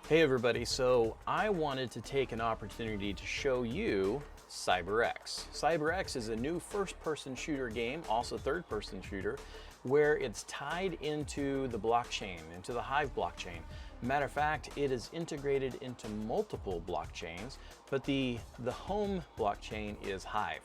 Hey everybody, so I wanted to take an opportunity to show you CyberX. CyberX is a new first-person shooter game, also third-person shooter, where it's tied into the blockchain, into the Hive blockchain. Matter of fact, it is integrated into multiple blockchains, but the home blockchain is Hive.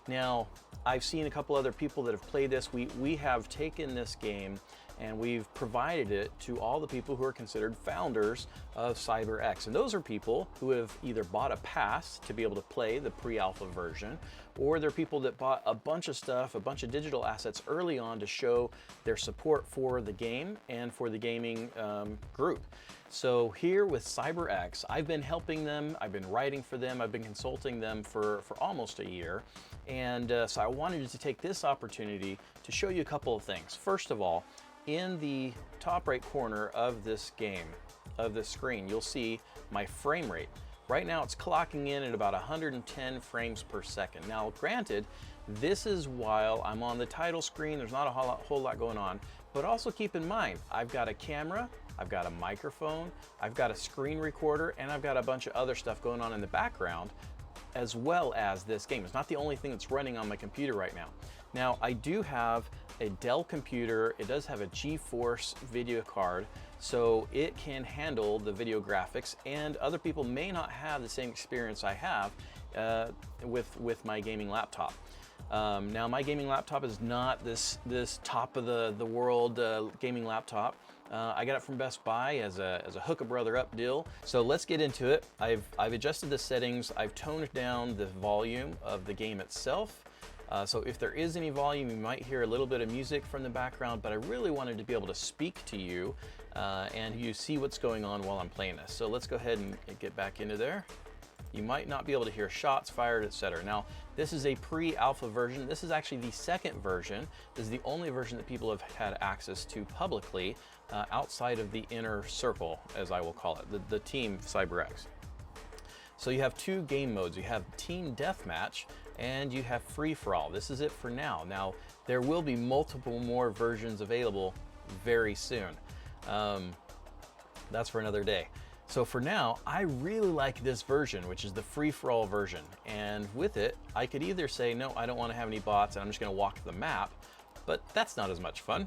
Now, I've seen a couple other people that have played this. We have taken this game and we've provided it to all the people who are considered founders of CyberX. And those are people who have either bought a pass to be able to play the pre-alpha version, or they're people that bought a bunch of stuff, a bunch of digital assets early on to show their support for the game and for the gaming group. So here with CyberX, I've been helping them, I've been writing for them, I've been consulting them for almost a year. And so I wanted to take this opportunity to show you a couple of things. First of all, in the top right corner of this game, of this screen, you'll see my frame rate. Right now it's clocking in at about 110 frames per second. Now granted, this is while I'm on the title screen, there's not a whole lot going on, but also keep in mind, I've got a camera, I've got a microphone, I've got a screen recorder, and I've got a bunch of other stuff going on in the background, as well as this game. It's not the only thing that's running on my computer right now. Now, I do have a Dell computer. It does have a GeForce video card, so it can handle the video graphics, and other people may not have the same experience I have with my gaming laptop. Now, my gaming laptop is not this top of the world gaming laptop. I got it from Best Buy as a hook a brother up deal. So let's get into it. I've adjusted the settings. I've toned down the volume of the game itself. So if there is any volume, you might hear a little bit of music from the background, but I really wanted to be able to speak to you and you see what's going on while I'm playing this. So let's go ahead and get back into there. You might not be able to hear shots fired, etc. Now, this is a pre-alpha version. This is actually the second version. This is the only version that people have had access to publicly outside of the inner circle, as I will call it, the team CyberX. So you have two game modes. You have Team Deathmatch and you have Free-for-All. This is it for now. Now, there will be multiple more versions available very soon. That's for another day. So for now, I really like this version, which is the free-for-all version. And with it, I could either say, no, I don't want to have any bots and I'm just going to walk the map, but that's not as much fun.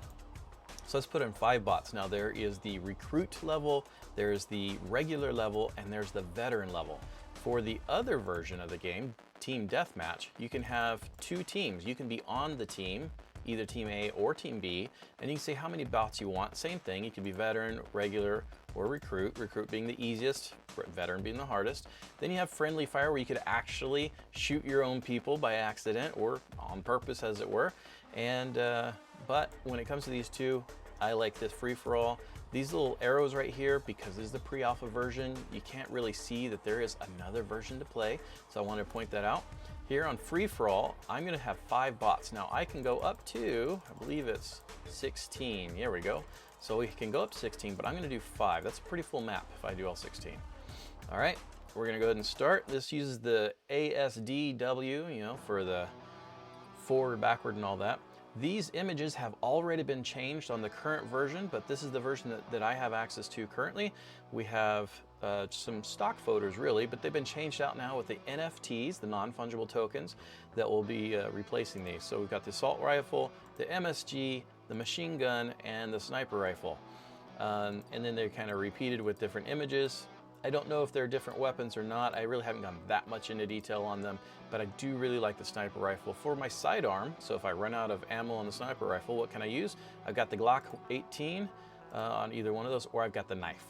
So let's put in 5 bots. Now there is the recruit level, there's the regular level, and there's the veteran level. For the other version of the game, Team Deathmatch, you can have 2 teams. You can be on the team, either Team A or Team B, and you can say how many bots you want. Same thing, you can be veteran, regular, or recruit. Recruit being the easiest, veteran being the hardest. Then you have friendly fire, where you could actually shoot your own people by accident or on purpose, as it were. And but when it comes to these two, I like this free-for-all. These little arrows right here, because this is the pre-alpha version, you can't really see that there is another version to play, so I wanted to point that out. Here on free-for-all, I'm going to have 5 bots. Now I can go up to, I believe it's 16. There we go. So we can go up to 16, but I'm going to do 5. That's a pretty full map if I do all 16. All right, we're going to go ahead and start. This uses the ASDW, you know, for the forward, backward, and all that. These images have already been changed on the current version, but this is the version that I have access to currently. We have some stock photos really, but they've been changed out now with the NFTs, the non-fungible tokens, that will be replacing these. So we've got the assault rifle, the MSG, the machine gun, and the sniper rifle. And then they're kind of repeated with different images. I don't know if they're different weapons or not. I really haven't gone that much into detail on them, but I do really like the sniper rifle for my sidearm. So if I run out of ammo on the sniper rifle, what can I use? I've got the Glock 18 on either one of those, or I've got the knife.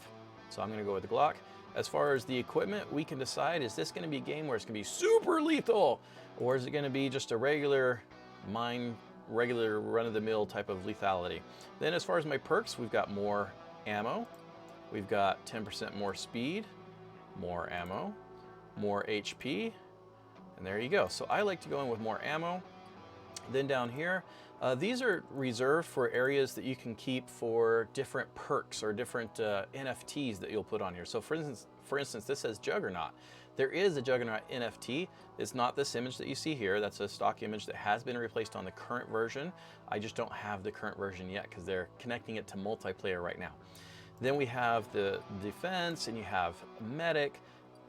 So I'm gonna go with the Glock. As far as the equipment, we can decide, is this gonna be a game where it's gonna be super lethal, or is it gonna be just a regular run-of-the-mill type of lethality? Then as far as my perks, we've got more ammo. We've got 10% more speed, more ammo, more HP, and there you go. So I like to go in with more ammo. Then down here, these are reserved for areas that you can keep for different perks or different NFTs that you'll put on here. So for instance, this says Juggernaut. There is a Juggernaut NFT. It's not this image that you see here. That's a stock image that has been replaced on the current version. I just don't have the current version yet because they're connecting it to multiplayer right now. Then we have the defense, and you have medic.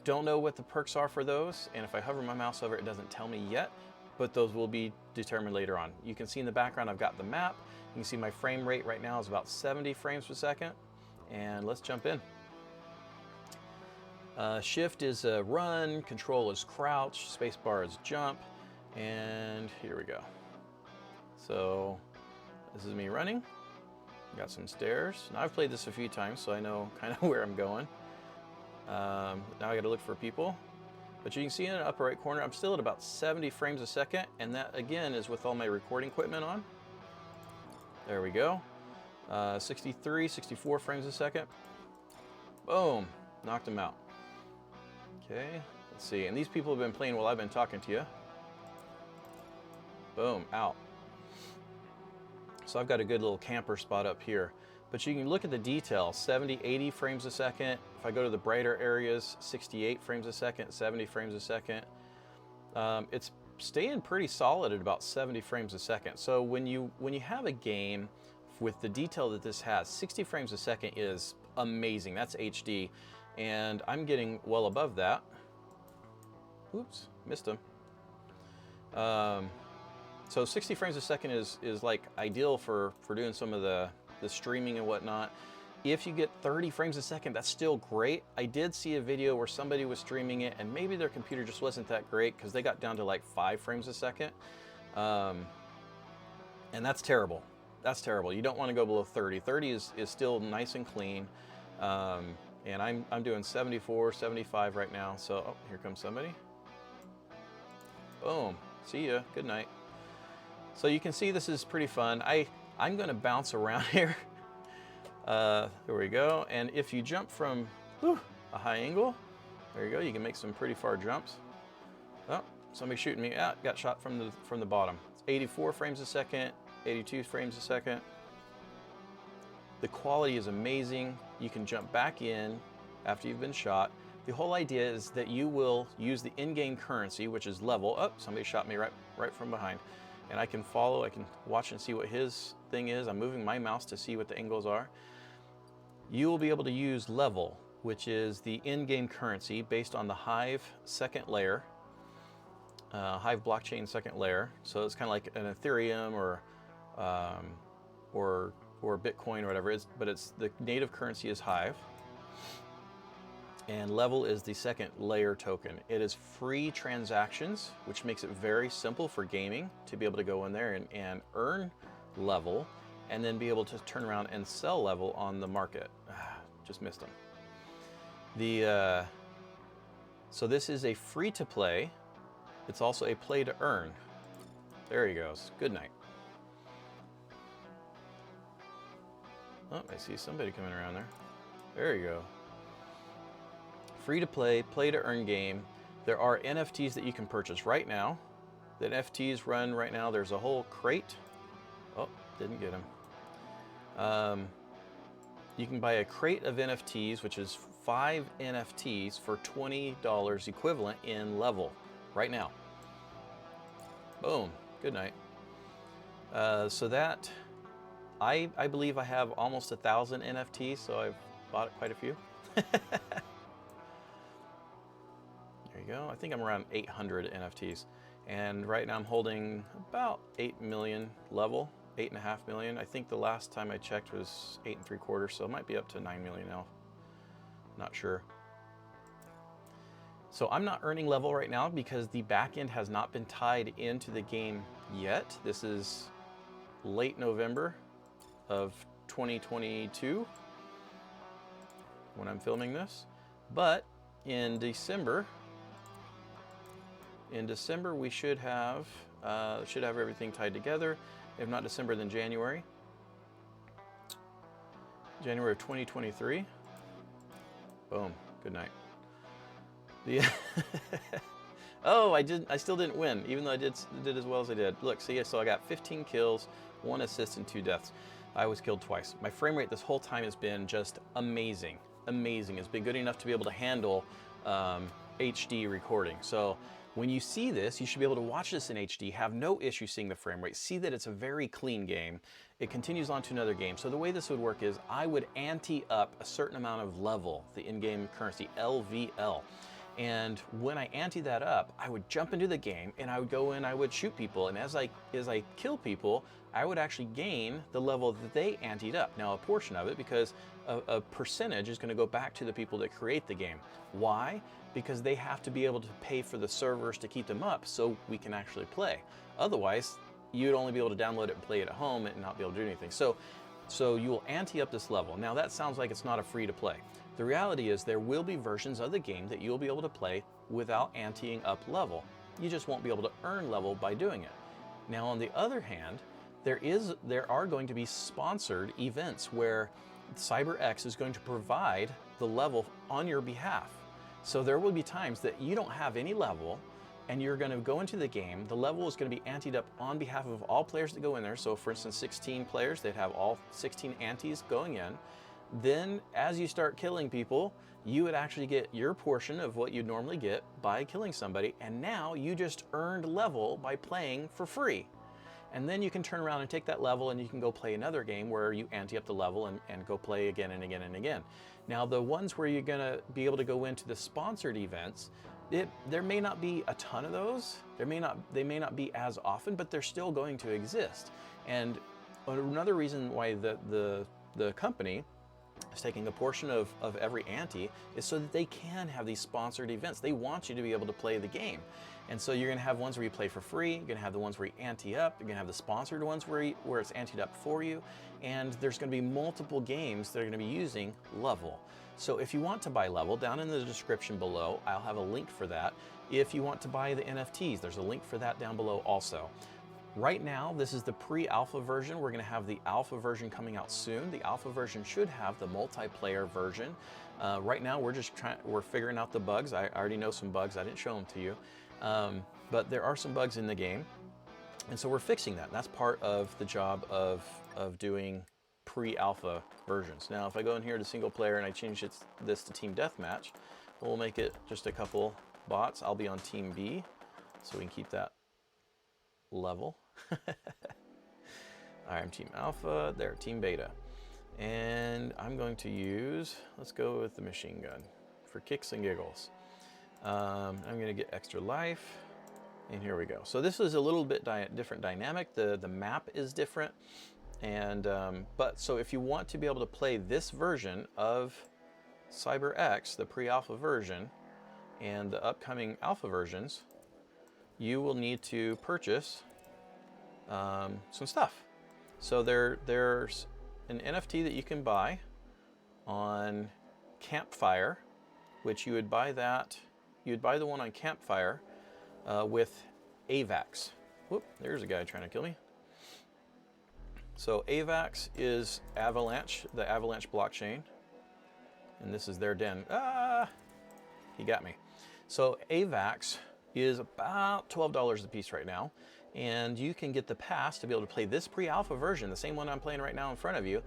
Don't know what the perks are for those, and if I hover my mouse over it, it doesn't tell me yet, but those will be determined later on. You can see in the background I've got the map. You can see my frame rate right now is about 70 frames per second, and let's jump in. Shift is run, control is crouch, spacebar is jump, and here we go. So this is me running. Got some stairs. Now I've played this a few times, so I know kind of where I'm going. Now I got to look for people. But you can see in the upper right corner, I'm still at about 70 frames a second, and that again is with all my recording equipment on. There we go. 63, 64 frames a second. Boom, knocked them out. Okay, let's see. And these people have been playing while I've been talking to you. Boom, out. So I've got a good little camper spot up here. But you can look at the detail, 70, 80 frames a second. If I go to the brighter areas, 68 frames a second, 70 frames a second. It's staying pretty solid at about 70 frames a second. So when you have a game with the detail that this has, 60 frames a second is amazing. That's HD. And I'm getting well above that. Oops, missed him. So 60 frames a second is like ideal for doing some of the streaming and whatnot. If you get 30 frames a second, that's still great. I did see a video where somebody was streaming it and maybe their computer just wasn't that great because they got down to like 5 frames a second. And that's terrible. That's terrible. You don't want to go below 30. 30 is still nice and clean. And I'm doing 74, 75 right now. So, oh, here comes somebody. Boom. See ya. Good night. So you can see this is pretty fun. I'm going to bounce around here. There we go. And if you jump from a high angle, there you go. You can make some pretty far jumps. Oh, somebody's shooting me. Ah, got shot from the bottom. It's 84 frames a second, 82 frames a second. The quality is amazing. You can jump back in after you've been shot. The whole idea is that you will use the in-game currency, which is level. Oh, somebody shot me right from behind. And I can follow, I can watch and see what his thing is. I'm moving my mouse to see what the angles are. You will be able to use level, which is the in-game currency based on the Hive second layer, Hive blockchain second layer. So it's kind of like an Ethereum or Bitcoin or whatever it is, but it's the native currency is Hive. And level is the second layer token. It is free transactions, which makes it very simple for gaming to be able to go in there and earn level and then be able to turn around and sell level on the market. Just missed them. So this is a free to play. It's also a play to earn. There he goes. Good night. Oh, I see somebody coming around there. There you go. Free to play, play to earn game. There are NFTs that you can purchase right now. The NFTs run right now. There's a whole crate. Oh, didn't get him. You can buy a crate of NFTs, which is 5 NFTs for $20 equivalent in level right now. Boom. Good night. So that, I believe I have almost 1,000 NFTs, so I've bought quite a few. There you go. I think I'm around 800 NFTs. And right now I'm holding about 8 million level, 8.5 million. I think the last time I checked was 8 3/4, so it might be up to 9 million now. Not sure. So I'm not earning level right now because the backend has not been tied into the game yet. This is late November of 2022 when I'm filming this. But in December we should have everything tied together. If not December, then January. January of 2023. Boom. Good night. Oh, I still didn't win, even though I did as well as I did. Look, see, so I got 15 kills, 1 assist, and 2 deaths. I was killed twice. My frame rate this whole time has been just amazing. Amazing. It's been good enough to be able to handle HD recording. So When you see this, you should be able to watch this in HD, have no issue seeing the frame rate, see that it's a very clean game. It continues on to another game. So the way this would work is I would ante up a certain amount of level, the in-game currency, LVL. And when I ante that up, I would jump into the game and I would go in, I would shoot people. And as I kill people, I would actually gain the level that they anteed up. Now a portion of it, because a percentage is going to go back to the people that create the game. Why? Because they have to be able to pay for the servers to keep them up so we can actually play. Otherwise, you'd only be able to download it and play it at home and not be able to do anything. So you will ante up this level. Now that sounds like it's not a free to play. The reality is there will be versions of the game that you'll be able to play without anteing up level. You just won't be able to earn level by doing it. Now on the other hand, there are going to be sponsored events where CyberX is going to provide the level on your behalf. So there will be times that you don't have any level and you're going to go into the game. The level is going to be anteed up on behalf of all players that go in there. So for instance, 16 players, they'd have all 16 antes going in. Then as you start killing people, you would actually get your portion of what you'd normally get by killing somebody. And now you just earned level by playing for free. And then you can turn around and take that level and you can go play another game where you ante up the level and go play again and again and again. Now the ones where you're gonna be able to go into the sponsored events, there may not be a ton of those. They may not be as often, but they're still going to exist. And another reason why the company is taking a portion of every ante is so that they can have these sponsored events. They want you to be able to play the game. And so you're gonna have ones where you play for free, you're gonna have the ones where you ante up, you're gonna have the sponsored ones where it's anteed up for you, and there's gonna be multiple games that are gonna be using level. So if you want to buy level, down in the description below, I'll have a link for that. If you want to buy the NFTs, there's a link for that down below also. Right now, this is the pre-alpha version. We're gonna have the alpha version coming out soon. The alpha version should have the multiplayer version. Right now, we're figuring out the bugs. I already know some bugs, I didn't show them to you. But there are some bugs in the game. And so we're fixing that. That's part of the job of doing pre-alpha versions. Now, if I go in here to single player and I change this to team deathmatch, we'll make it just a couple bots. I'll be on team B, so we can keep that level. All right, I'm team alpha, there, team beta. And I'm going to use, let's go with the machine gun for kicks and giggles. I'm gonna get extra life, and here we go. So this is a little bit different dynamic. The map is different, and but so if you want to be able to play this version of CyberX, the pre-alpha version, and the upcoming alpha versions, you will need to purchase some stuff. So there's an NFT that you can buy on Campfire, which you would buy the one on Campfire with Avax. Whoop, there's a guy trying to kill me. So Avax is Avalanche, the Avalanche blockchain. And this is their den. Ah, he got me. So Avax is about $12 a piece right now. And you can get the pass to be able to play this pre-alpha version, the same one I'm playing right now in front of you,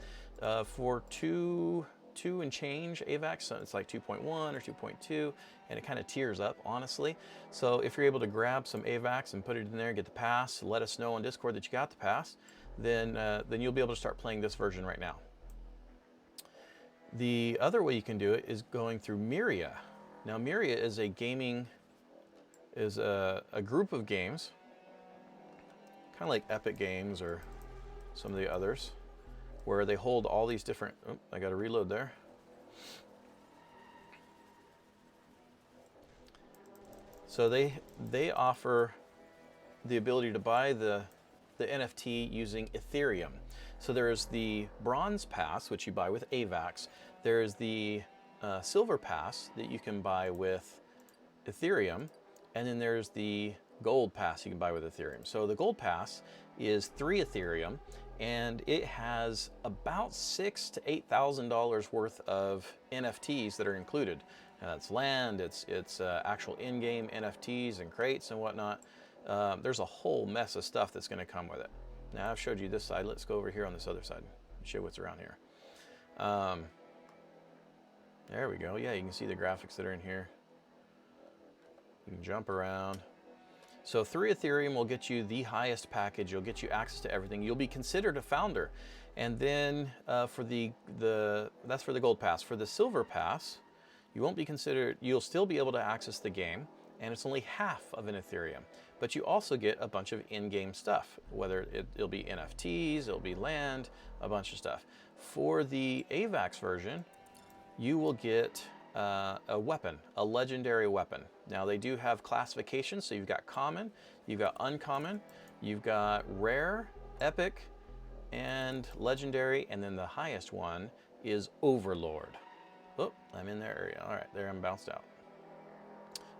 for two and change Avax. So it's like 2.1 or 2.2, and it kind of tiers up, honestly. So if you're able to grab some Avax and put it in there, get the pass, let us know on Discord that you got the pass, then you'll be able to start playing this version right now. The other way you can do it is going through Myria. Now Myria is a group of games, kind of like Epic Games or some of the others, where they hold all these different, oh, I got to reload there. So they offer the ability to buy the NFT using Ethereum. So there is the Bronze Pass, which you buy with Avax. There is the Silver Pass that you can buy with Ethereum. And then there's the Gold Pass you can buy with Ethereum. So the Gold Pass is 3 Ethereum, and it has about $6,000 to $8,000 worth of NFTs that are included. It's land, it's actual in-game NFTs and crates and whatnot. There's a whole mess of stuff that's going to come with it. Now I've showed you this side. Let's go over here on this other side and show what's around here. There we go. Yeah, you can see the graphics that are in here. You can jump around. So 3 Ethereum will get you the highest package. You'll get you access to everything. You'll be considered a founder. And then for that's for the gold pass. For the silver pass, you won't be considered, you'll still be able to access the game, and it's only half of an Ethereum. But you also get a bunch of in-game stuff, whether it'll be NFTs, it'll be land, a bunch of stuff. For the Avax version, you will get a weapon, a legendary weapon. Now they do have classifications, so you've got common, you've got uncommon, you've got rare, epic, and legendary, and then the highest one is Overlord. Oh, I'm in their area. All right, there I'm bounced out.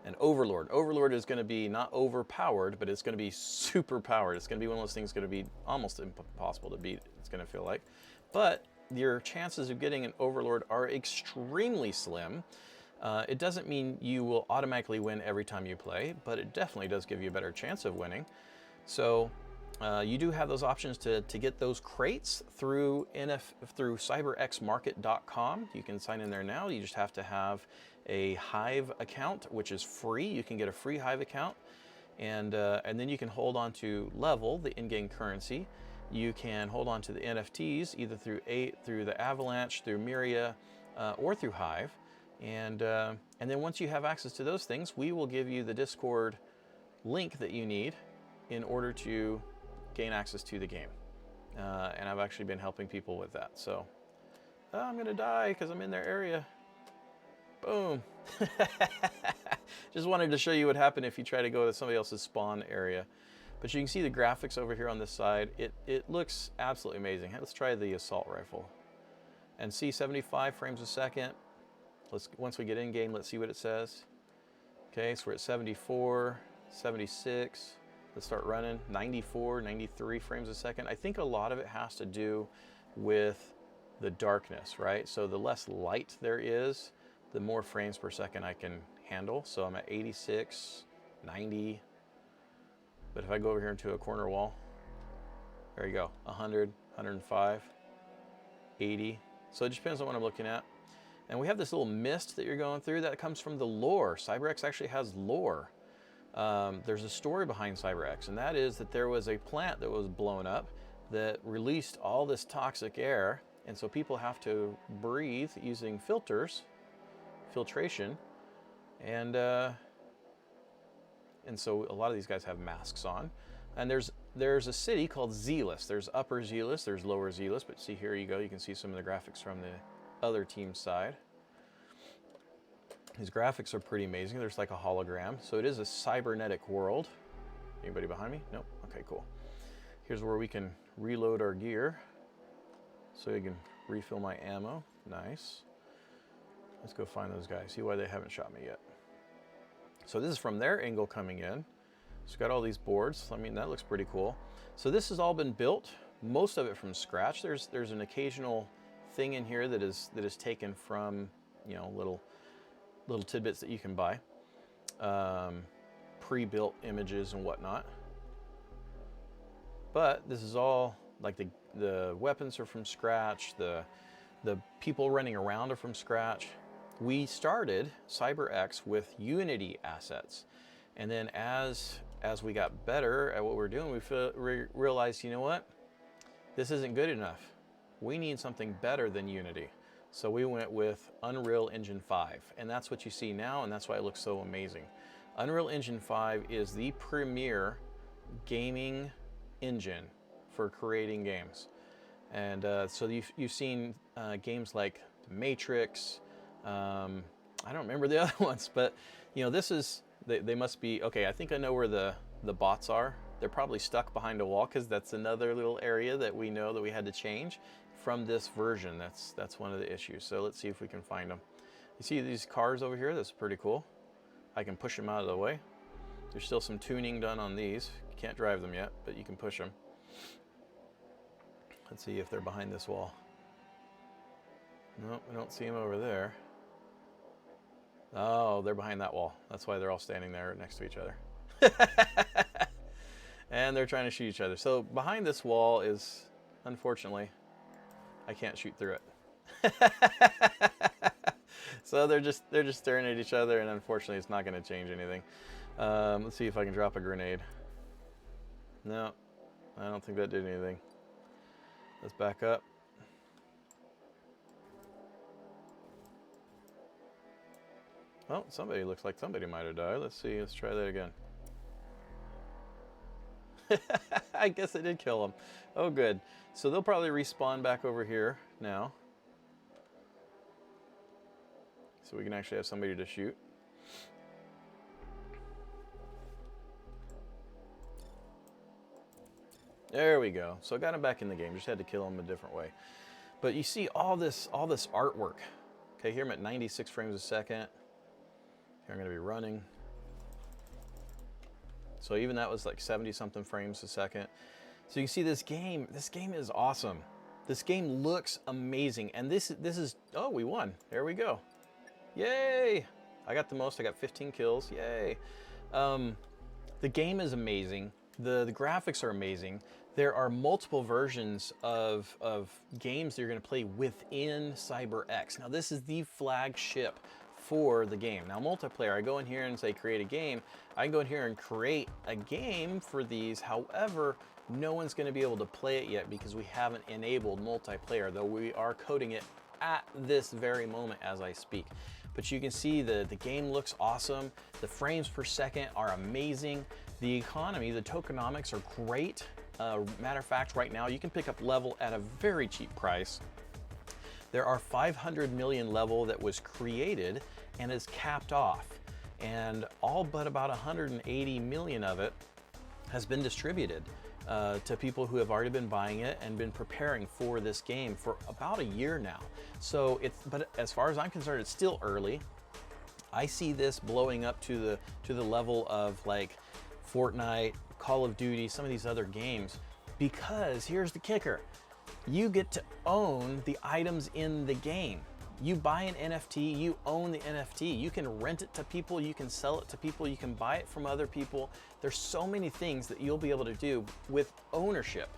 And Overlord. Overlord is going to be not overpowered, but it's going to be super powered. It's going to be one of those things going to be almost impossible to beat, it's going to feel like. But your chances of getting an Overlord are extremely slim. It doesn't mean you will automatically win every time you play, but it definitely does give you a better chance of winning. So you do have those options to get those crates through CyberXmarket.com. You can sign in there now. You just have to have a Hive account, which is free. You can get a free Hive account, and then you can hold on to Level, the in-game currency. You can hold on to the NFTs either through the Avalanche, through Myria, or through Hive. And then once you have access to those things, we will give you the Discord link that you need in order to gain access to the game. And I've actually been helping people with that. So I'm gonna die because I'm in their area. Boom. Just wanted to show you what happened if you try to go to somebody else's spawn area. But you can see the graphics over here on this side. It looks absolutely amazing. Let's try the assault rifle and see 75 frames a second. Once we get in game, let's see what it says. Okay, so we're at 74, 76. Let's start running. 94, 93 frames a second. I think a lot of it has to do with the darkness, right? So the less light there is, the more frames per second I can handle. So I'm at 86, 90. But if I go over here into a corner wall, there you go, 100, 105, 80. So it just depends on what I'm looking at. And we have this little mist that you're going through that comes from the lore. CyberX actually has lore. There's a story behind CyberX, and that is that there was a plant that was blown up that released all this toxic air, and so people have to breathe using filtration, and so a lot of these guys have masks on. And there's a city called Zealous. There's Upper Zealous, there's Lower Zealous, but see, here you go, you can see some of the graphics from the other team's side. These graphics are pretty amazing. There's like a hologram. So it is a cybernetic world. Anybody behind me? Nope. Okay, cool. Here's where we can reload our gear. So you can refill my ammo. Nice. Let's go find those guys. See why they haven't shot me yet. So this is from their angle coming in. It's got all these boards. I mean, that looks pretty cool. So this has all been built, most of it from scratch. There's an occasional thing in here that is taken from, you know, little tidbits that you can buy, pre-built images and whatnot. But this is all like the weapons are from scratch. The people running around are from scratch. We started CyberX with Unity assets, and then as we got better at what we're doing, we realized, you know what, this isn't good enough. We need something better than Unity. So we went with Unreal Engine 5, and that's what you see now, and that's why it looks so amazing. Unreal Engine 5 is the premier gaming engine for creating games. And so you've seen games like Matrix, I don't remember the other ones, but you know, this is, they must be, okay, I think I know where the bots are. They're probably stuck behind a wall, because that's another little area that we know that we had to change from this version. That's one of the issues. So let's see if we can find them. You see these cars over here? That's pretty cool. I can push them out of the way. There's still some tuning done on these. You can't drive them yet, but you can push them. Let's see if they're behind this wall. Nope, I don't see them over there. Oh, they're behind that wall. That's why they're all standing there next to each other. And they're trying to shoot each other. So behind this wall is, unfortunately, I can't shoot through it. So they're just staring at each other, and unfortunately it's not going to change anything. Let's see if I can drop a grenade. No, I don't think that did anything. Let's back up. Oh, somebody looks like somebody might have died. Let's see, let's try that again. I guess it did kill them. Oh, good. So they'll probably respawn back over here now. So we can actually have somebody to shoot. There we go. So I got him back in the game. Just had to kill him a different way. But you see all this artwork. Okay, here I'm at 96 frames a second. Here I'm going to be running. So even that was like 70 something frames a second. So you see this game is awesome. This game looks amazing. And this is, oh, we won. There we go. Yay! I got the most. I got 15 kills. Yay! The game is amazing. The graphics are amazing. There are multiple versions of games that you're going to play within CyberX. Now this is the flagship for the game. Now multiplayer, I go in here and say create a game. I can go in here and create a game for these. However, no one's going to be able to play it yet because we haven't enabled multiplayer, though we are coding it at this very moment as I speak. But you can see the game looks awesome. The frames per second are amazing. The economy, the tokenomics are great. Matter of fact, right now you can pick up level at a very cheap price. There are 500 million level that was created and is capped off. And all but about 180 million of it has been distributed to people who have already been buying it and been preparing for this game for about a year now. So but as far as I'm concerned, it's still early. I see this blowing up to the level of like Fortnite, Call of Duty, some of these other games, because here's the kicker. You get to own the items in the game. You buy an NFT, you own the NFT. You can rent it to people, you can sell it to people, you can buy it from other people. There's so many things that you'll be able to do with ownership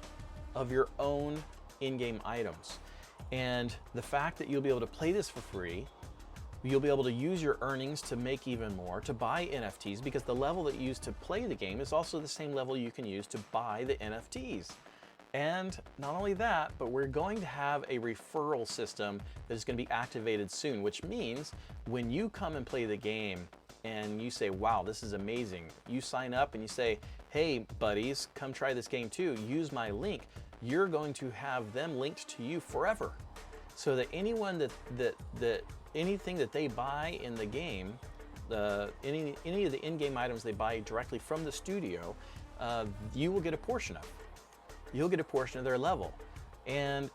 of your own in-game items. And the fact that you'll be able to play this for free, you'll be able to use your earnings to make even more, to buy NFTs, because the level that you use to play the game is also the same level you can use to buy the NFTs. And not only that, but we're going to have a referral system that is going to be activated soon, which means when you come and play the game and you say, wow, this is amazing, you sign up and you say, hey buddies, come try this game too, use my link, you're going to have them linked to you forever. So that anyone anything that they buy in the game, any of the in-game items they buy directly from the studio, you will get a portion of. You'll get a portion of their level. And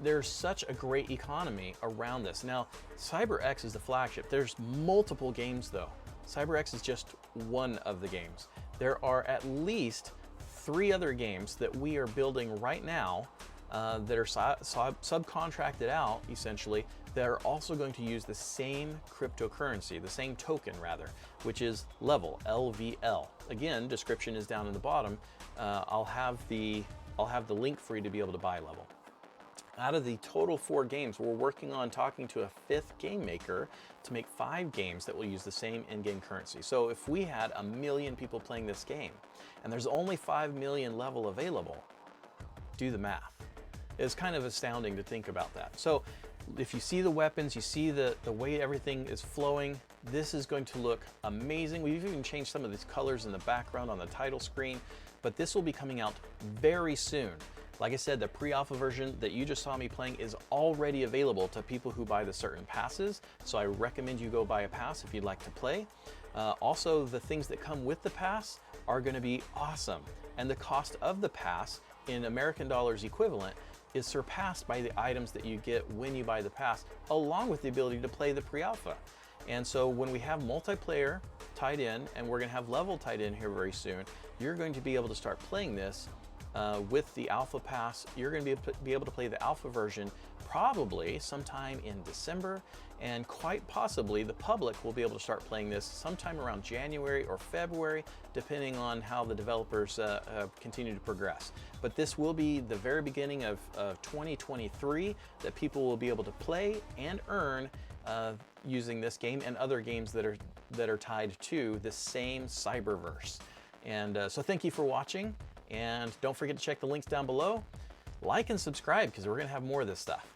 there's such a great economy around this. Now, CyberX is the flagship. There's multiple games though. CyberX is just one of the games. There are at least 3 other games that we are building right now that are subcontracted out, essentially, that are also going to use the same cryptocurrency, the same token rather, which is Level, LVL. Again, description is down in the bottom. I'll have the link for you to be able to buy Level. Out of the total 4 games, we're working on talking to a 5th game maker to make 5 games that will use the same in-game currency. So if we had 1 million people playing this game, and there's only 5 million Level available, do the math. It's kind of astounding to think about that. So if you see the weapons, you see the way everything is flowing, this is going to look amazing. We've even changed some of these colors in the background on the title screen, but this will be coming out very soon. Like I said, the pre-alpha version that you just saw me playing is already available to people who buy the certain passes, so I recommend you go buy a pass if you'd like to play. Also, the things that come with the pass are going to be awesome, and the cost of the pass in American dollars equivalent is surpassed by the items that you get when you buy the pass, along with the ability to play the pre-alpha. And so when we have multiplayer tied in, and we're going to have Level tied in here very soon, you're going to be able to start playing this with the alpha pass. You're going to be able to play the alpha version probably sometime in December, and quite possibly the public will be able to start playing this sometime around January or February, depending on how the developers continue to progress. But this will be the very beginning of 2023 that people will be able to play and earn using this game and other games that are tied to the same cyberverse. And so thank you for watching, and don't forget to check the links down below. Like and subscribe, because we're going to have more of this stuff.